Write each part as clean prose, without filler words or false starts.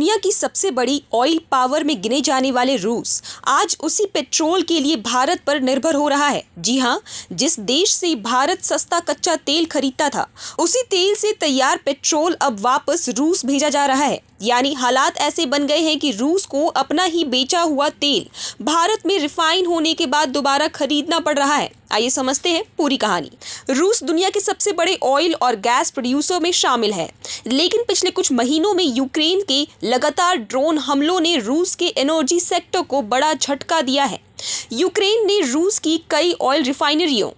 दुनिया की सबसे बड़ी ऑयल पावर में गिने जाने वाले रूस आज उसी पेट्रोल के लिए भारत पर निर्भर हो रहा है। जी हाँ, जिस देश से भारत सस्ता कच्चा तेल खरीदता था, उसी तेल से तैयार पेट्रोल अब वापस रूस भेजा जा रहा है। यानी हालात ऐसे बन गए हैं कि रूस को अपना ही बेचा हुआ तेल भारत में रिफाइन होने के बाद दोबारा खरीदना पड़ रहा है। आइए समझते हैं पूरी कहानी। रूस दुनिया के सबसे बड़े ऑयल और गैस प्रोड्यूसर में शामिल है, लेकिन पिछले कुछ महीनों में यूक्रेन के लगातार ड्रोन हमलों ने रूस के एनर्जी सेक्टर को बड़ा झटका दिया है। यूक्रेन ने रूस की कई ऑयल रिफाइनरियों,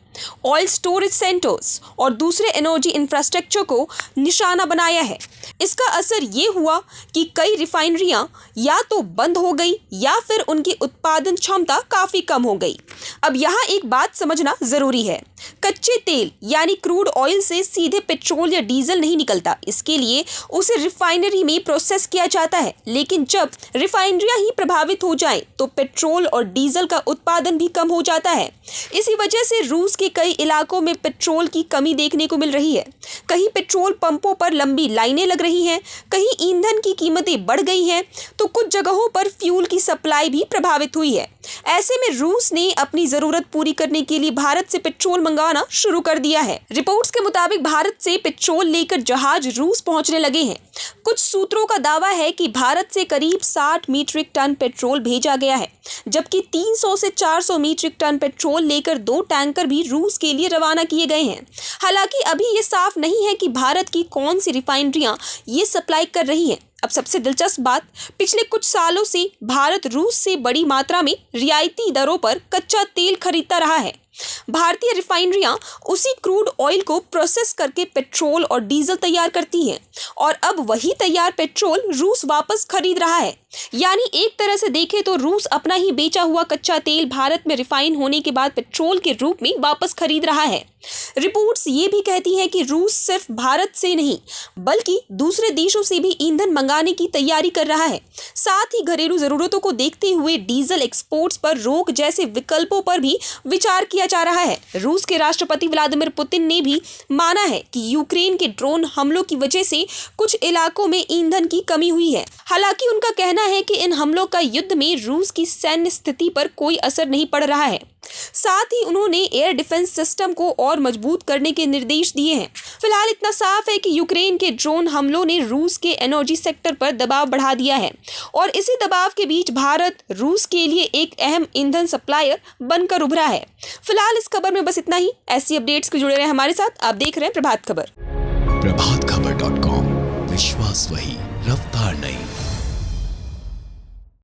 ऑयल स्टोरेज सेंटर्स और दूसरे एनर्जी इंफ्रास्ट्रक्चर को निशाना बनाया है। इसका असर ये हुआ कि कई रिफाइनरियां या तो बंद हो गई या फिर उनकी उत्पादन क्षमता काफी कम हो गई। अब यहाँ एक बात समझना जरूरी है, कच्चे तेल यानी क्रूड ऑयल से सीधे पेट्रोल या डीजल नहीं निकलता। इसके लिए उसे रिफाइनरी में प्रोसेस किया जाता है, लेकिन जब रिफाइनरियां ही प्रभावित हो जाएं तो पेट्रोल और डीजल का उत्पादन भी कम हो जाता है। इसी वजह से रूस के कई इलाकों में पेट्रोल की कमी देखने को मिल रही है। कहीं पेट्रोल पंपों पर लंबी लाइनें लग रही हैं, कहीं ईंधन की कीमतें बढ़ गई हैं, तो कुछ जगहों पर फ्यूल की सप्लाई भी प्रभावित हुई है। ऐसे में रूस ने अपनी जरूरत पूरी करने के लिए भारत से पेट्रोल मंगवाना शुरू कर दिया है। रिपोर्ट्स के मुताबिक भारत से पेट्रोल लेकर जहाज रूस पहुंचने लगे हैं। कुछ सूत्रों का दावा है कि भारत से करीब 60 मीट्रिक टन पेट्रोल भेजा गया है, जबकि 300 से 400 मीट्रिक टन पेट्रोल लेकर 2 टैंकर भी रूस के लिए रवाना किए गए हैं। हालांकि अभी ये साफ नहीं है कि भारत की कौन सी रिफाइनरियां ये सप्लाई कर रही हैं। अब सबसे दिलचस्प बात, पिछले कुछ सालों से भारत रूस से बड़ी मात्रा में रियायती दरों पर कच्चा तेल खरीदता रहा है। भारतीय रिफाइनरियां उसी क्रूड ऑयल को प्रोसेस करके पेट्रोल और डीजल तैयार करती हैं और अब वही तैयार पेट्रोल रूस वापस खरीद रहा है। यानी एक तरह से देखें तो रूस अपना ही बेचा हुआ कच्चा तेल भारत में रिफाइन होने के बाद पेट्रोल के रूप में वापस खरीद रहा है। रिपोर्ट्स ये भी कहती हैं कि रूस सिर्फ भारत से नहीं बल्कि दूसरे देशों से भी ईंधन मंगाने की तैयारी कर रहा है। साथ ही घरेलू जरूरतों को देखते हुए डीजल एक्सपोर्ट्स पर रोक जैसे विकल्पों पर भी विचार किया जा रहा है। रूस के राष्ट्रपति व्लादिमीर पुतिन ने भी माना है कि यूक्रेन के ड्रोन हमलों की वजह से कुछ इलाकों में ईंधन की कमी हुई है। हालांकि उनका कहना है कि इन हमलों का युद्ध में रूस की सैन्य स्थिति पर कोई असर नहीं पड़ रहा है। साथ ही उन्होंने एयर डिफेंस सिस्टम को और मजबूत करने के निर्देश दिए हैं। फिलहाल इतना साफ है कि यूक्रेन के ड्रोन हमलों ने रूस के एनर्जी सेक्टर पर दबाव बढ़ा दिया है और इसी दबाव के बीच भारत रूस के लिए एक अहम ईंधन सप्लायर बनकर उभरा है। फिलहाल इस खबर में बस इतना ही। ऐसी अपडेट्स के जुड़े रहे हमारे साथ। आप देख रहे हैं प्रभात खबर। प्रभातखबर.com, विश्वास वही, रफ्तार नहीं।